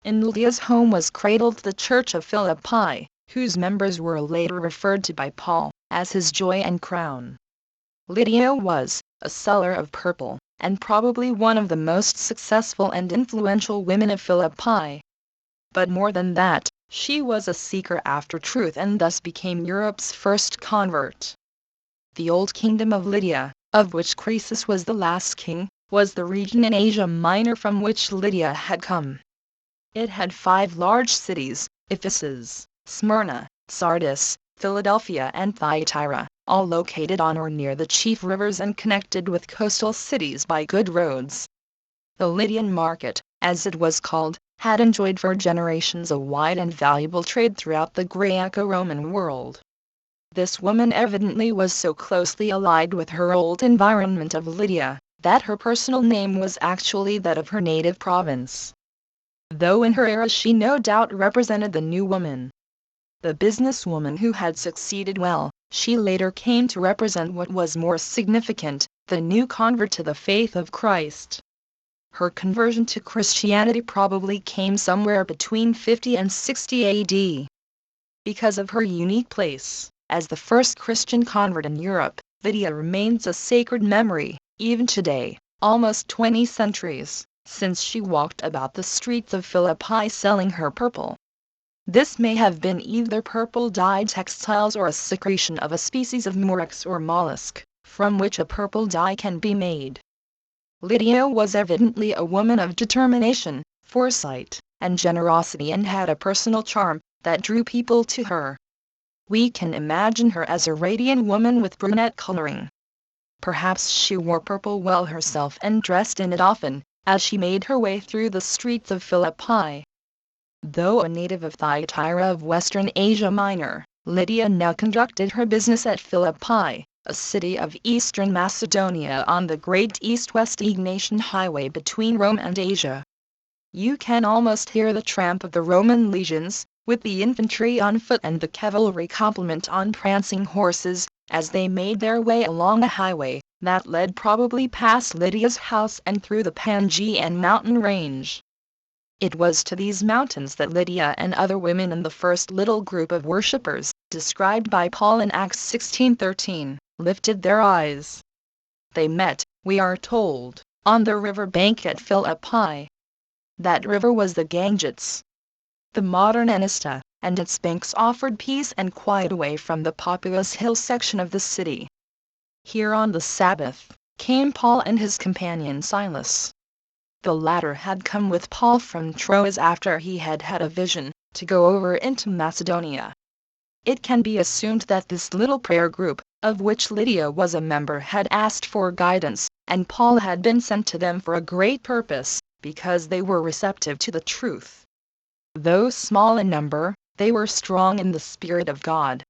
In Lydia's home was cradled the Church of Philippi, whose members were later referred to by Paul as his joy and crown. Lydia was a seller of purple, and probably one of the most successful and influential women of Philippi. But more than that, she was a seeker after truth and thus became Europe's first convert. The Old Kingdom of Lydia, of which Croesus was the last king, was the region in Asia Minor from which Lydia had come. It had 5 large cities: Ephesus, Smyrna, Sardis, Philadelphia and Thyatira, all located on or near the chief rivers and connected with coastal cities by good roads. The Lydian market, as it was called, had enjoyed for generations a wide and valuable trade throughout the Greco-Roman world. This woman evidently was so closely allied with her old environment of Lydia, that her personal name was actually that of her native province. Though in her era she no doubt represented the new woman, the businesswoman who had succeeded well, she later came to represent what was more significant, the new convert to the faith of Christ. Her conversion to Christianity probably came somewhere between 50 and 60 AD. Because of her unique place as the first Christian convert in Europe, Lydia remains a sacred memory, even today, almost 20 centuries since she walked about the streets of Philippi selling her purple. This may have been either purple-dyed textiles or a secretion of a species of murex or mollusk, from which a purple dye can be made. Lydia was evidently a woman of determination, foresight, and generosity and had a personal charm that drew people to her. We can imagine her as a radiant woman with brunette coloring. Perhaps she wore purple well herself and dressed in it often, as she made her way through the streets of Philippi. Though a native of Thyatira of Western Asia Minor, Lydia now conducted her business at Philippi, a city of eastern Macedonia on the great east-west Egnatian highway between Rome and Asia. You can almost hear the tramp of the Roman legions, with the infantry on foot and the cavalry complement on prancing horses, as they made their way along a highway that led probably past Lydia's house and through the Pangaean mountain range. It was to these mountains that Lydia and other women in the first little group of worshippers, described by Paul in Acts 16:13, lifted their eyes. They met, we are told, on the river bank at Philippi. That river was the Ganges, the modern Anista, and its banks offered peace and quiet away from the populous hill section of the city. Here on the Sabbath, came Paul and his companion Silas. The latter had come with Paul from Troas after he had had a vision to go over into Macedonia. It can be assumed that this little prayer group, of which Lydia was a member, had asked for guidance, and Paul had been sent to them for a great purpose, because they were receptive to the truth. Though small in number, they were strong in the Spirit of God.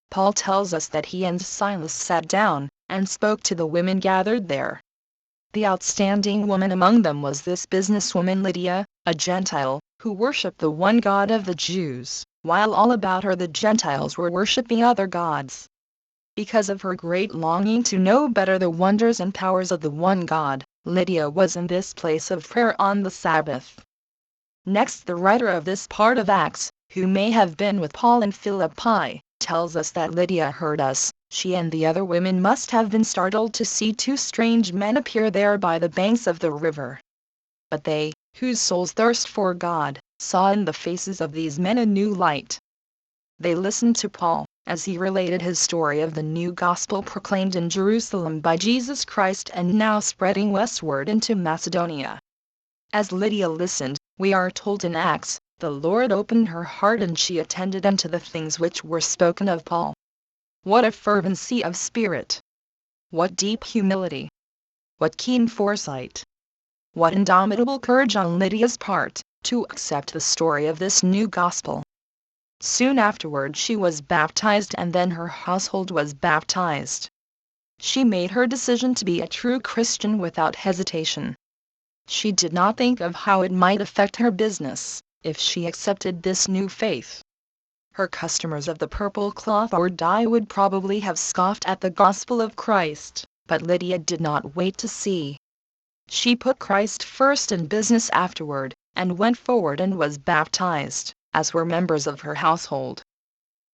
Paul tells us that he and Silas sat down and spoke to the women gathered there. The outstanding woman among them was this businesswoman Lydia, a Gentile, who worshipped the one God of the Jews, while all about her the Gentiles were worshipping other gods. Because of her great longing to know better the wonders and powers of the one God, Lydia was in this place of prayer on the Sabbath. Next, the writer of this part of Acts, who may have been with Paul in Philippi, tells us that Lydia heard us. She and the other women must have been startled to see 2 strange men appear there by the banks of the river. But they, whose souls thirst for God, saw in the faces of these men a new light. They listened to Paul, as he related his story of the new gospel proclaimed in Jerusalem by Jesus Christ and now spreading westward into Macedonia. As Lydia listened, we are told in Acts the Lord opened her heart and she attended unto the things which were spoken of Paul. What a fervency of spirit! What deep humility! What keen foresight! What indomitable courage on Lydia's part, to accept the story of this new gospel! Soon afterward she was baptized and then her household was baptized. She made her decision to be a true Christian without hesitation. She did not think of how it might affect her business if she accepted this new faith. Her customers of the purple cloth or dye would probably have scoffed at the gospel of Christ, but Lydia did not wait to see. She put Christ first and business afterward, and went forward and was baptized, as were members of her household.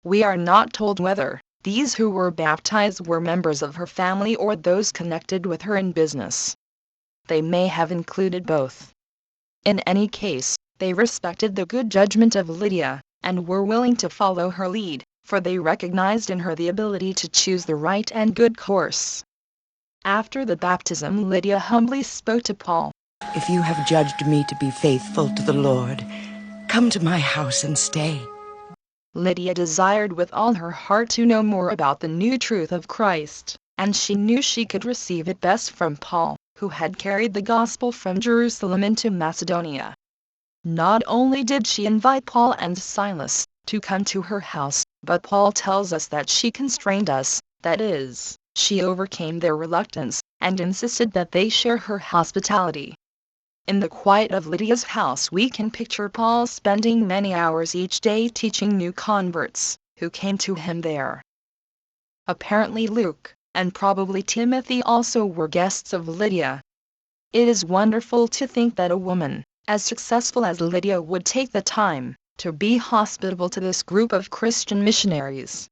We are not told whether these who were baptized were members of her family or those connected with her in business. They may have included both. In any case, they respected the good judgment of Lydia, and were willing to follow her lead, for they recognized in her the ability to choose the right and good course. After the baptism, Lydia humbly spoke to Paul. If you have judged me to be faithful to the Lord, come to my house and stay. Lydia desired with all her heart to know more about the new truth of Christ, and she knew she could receive it best from Paul, who had carried the gospel from Jerusalem into Macedonia. Not only did she invite Paul and Silas to come to her house, but Paul tells us that she constrained us, that is, she overcame their reluctance, and insisted that they share her hospitality. In the quiet of Lydia's house we can picture Paul spending many hours each day teaching new converts, who came to him there. Apparently Luke, and probably Timothy also were guests of Lydia. It is wonderful to think that a woman, as successful as Lydia, would take the time to be hospitable to this group of Christian missionaries.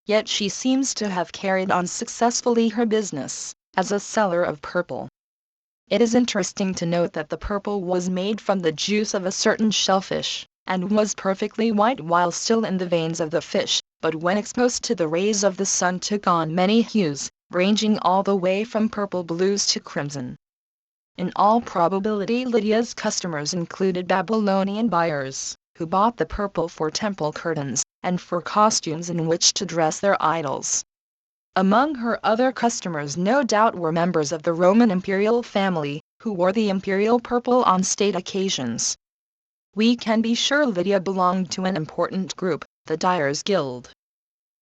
Yet she seems to have carried on successfully her business as a seller of purple. It is interesting to note that the purple was made from the juice of a certain shellfish, and was perfectly white while still in the veins of the fish, but when exposed to the rays of the sun took on many hues, ranging all the way from purple blues to crimson. In all probability Lydia's customers included Babylonian buyers, who bought the purple for temple curtains, and for costumes in which to dress their idols. Among her other customers no doubt were members of the Roman imperial family, who wore the imperial purple on state occasions. We can be sure Lydia belonged to an important group, the Dyers' Guild.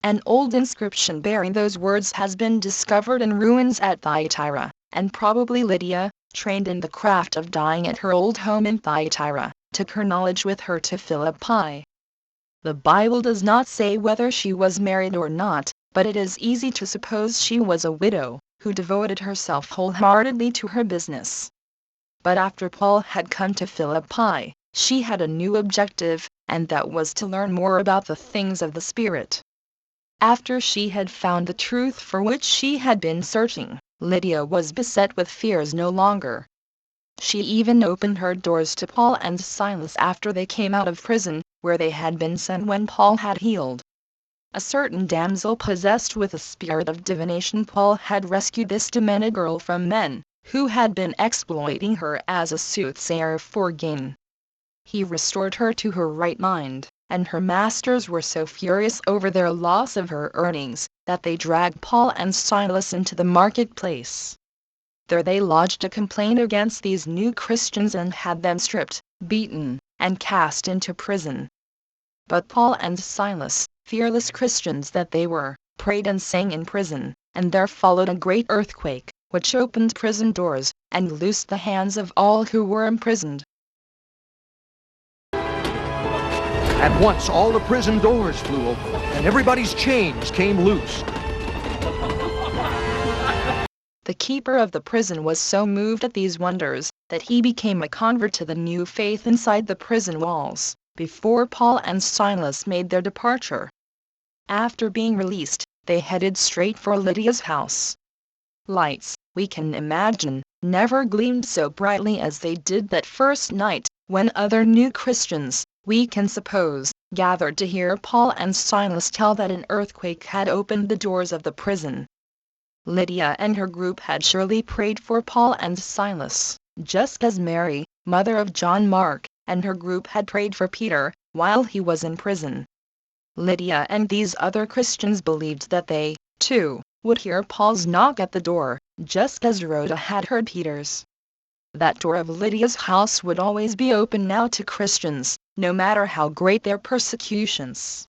An old inscription bearing those words has been discovered in ruins at Thyatira, and probably Lydia, trained in the craft of dyeing at her old home in Thyatira, took her knowledge with her to Philippi. The Bible does not say whether she was married or not, but it is easy to suppose she was a widow, who devoted herself wholeheartedly to her business. But after Paul had come to Philippi, she had a new objective, and that was to learn more about the things of the Spirit. After she had found the truth for which she had been searching, Lydia was beset with fears no longer. She even opened her doors to Paul and Silas after they came out of prison, where they had been sent when Paul had healed a certain damsel possessed with a spirit of divination. Paul had rescued this demented girl from men who had been exploiting her as a soothsayer for gain. He restored her to her right mind, and her masters were so furious over their loss of her earnings that they dragged Paul and Silas into the marketplace. There they lodged a complaint against these new Christians and had them stripped, beaten, and cast into prison. But Paul and Silas, fearless Christians that they were, prayed and sang in prison, and there followed a great earthquake, which opened prison doors, and loosed the hands of all who were imprisoned. At once all the prison doors flew open, and everybody's chains came loose. The keeper of the prison was so moved at these wonders, that he became a convert to the new faith inside the prison walls, before Paul and Silas made their departure. After being released, they headed straight for Lydia's house. Lights, we can imagine, never gleamed so brightly as they did that first night, when other new Christians, we can suppose, gathered to hear Paul and Silas tell that an earthquake had opened the doors of the prison. Lydia and her group had surely prayed for Paul and Silas, just as Mary, mother of John Mark, and her group had prayed for Peter while he was in prison. Lydia and these other Christians believed that they, too, would hear Paul's knock at the door, just as Rhoda had heard Peter's. That door of Lydia's house would always be open now to Christians, no matter how great their persecutions.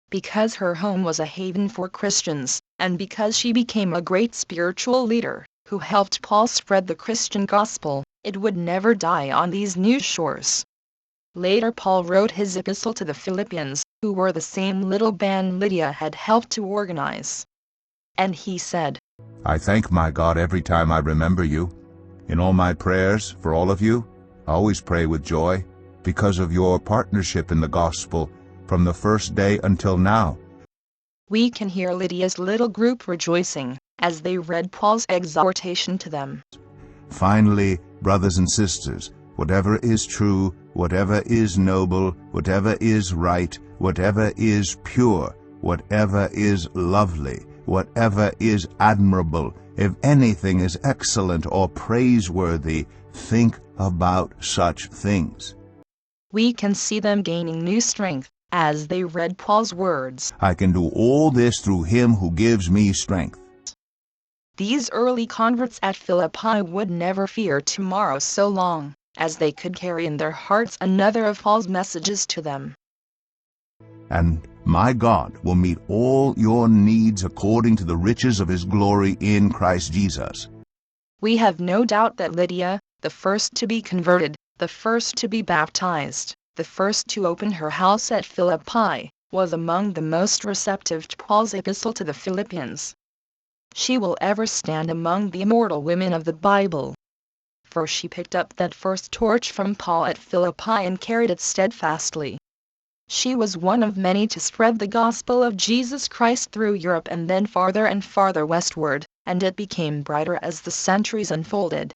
Because her home was a haven for Christians, and because she became a great spiritual leader, who helped Paul spread the Christian gospel, it would never die on these new shores. Later Paul wrote his epistle to the Philippians, who were the same little band Lydia had helped to organize. And he said, I thank my God every time I remember you. In all my prayers for all of you, I always pray with joy, because of your partnership in the gospel from the first day until now. We can hear Lydia's little group rejoicing as they read Paul's exhortation to them. Finally, brothers and sisters, whatever is true, whatever is noble, whatever is right, whatever is pure, whatever is lovely, whatever is admirable, if anything is excellent or praiseworthy, think about such things. We can see them gaining new strength as they read Paul's words. I can do all this through him who gives me strength. These early converts at Philippi would never fear tomorrow so long as they could carry in their hearts another of Paul's messages to them. And my God will meet all your needs according to the riches of his glory in Christ Jesus. We have no doubt that Lydia, the first to be converted, the first to be baptized, the first to open her house at Philippi, was among the most receptive to Paul's epistle to the Philippians. She will ever stand among the immortal women of the Bible. For she picked up that first torch from Paul at Philippi and carried it steadfastly. She was one of many to spread the gospel of Jesus Christ through Europe and then farther and farther westward, and it became brighter as the centuries unfolded.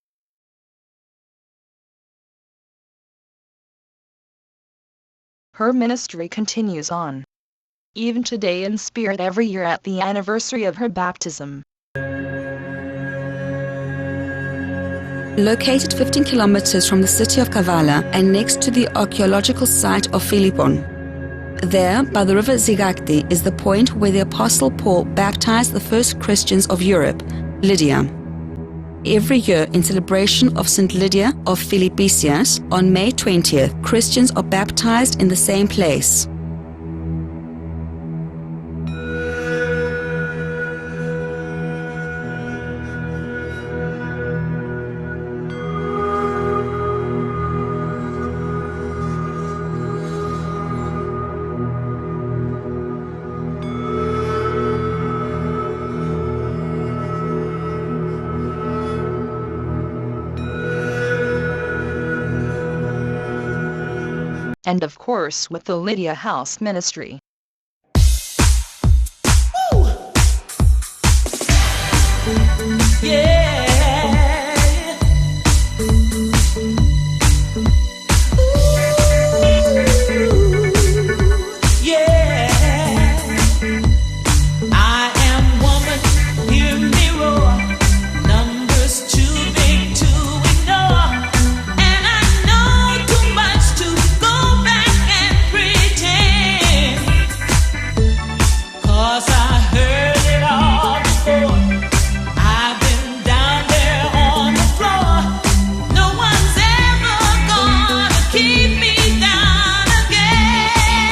Her ministry continues on, even today in spirit every year at the anniversary of her baptism. Located 15 kilometers from the city of Kavala and next to the archaeological site of Philippon. There, by the river Zigakti, is the point where the Apostle Paul baptized the first Christians of Europe, Lydia. Every year, in celebration of St. Lydia of Philippicias, on May 20th, Christians are baptized in the same place. And of course with the Lydia House Ministry. Yeah.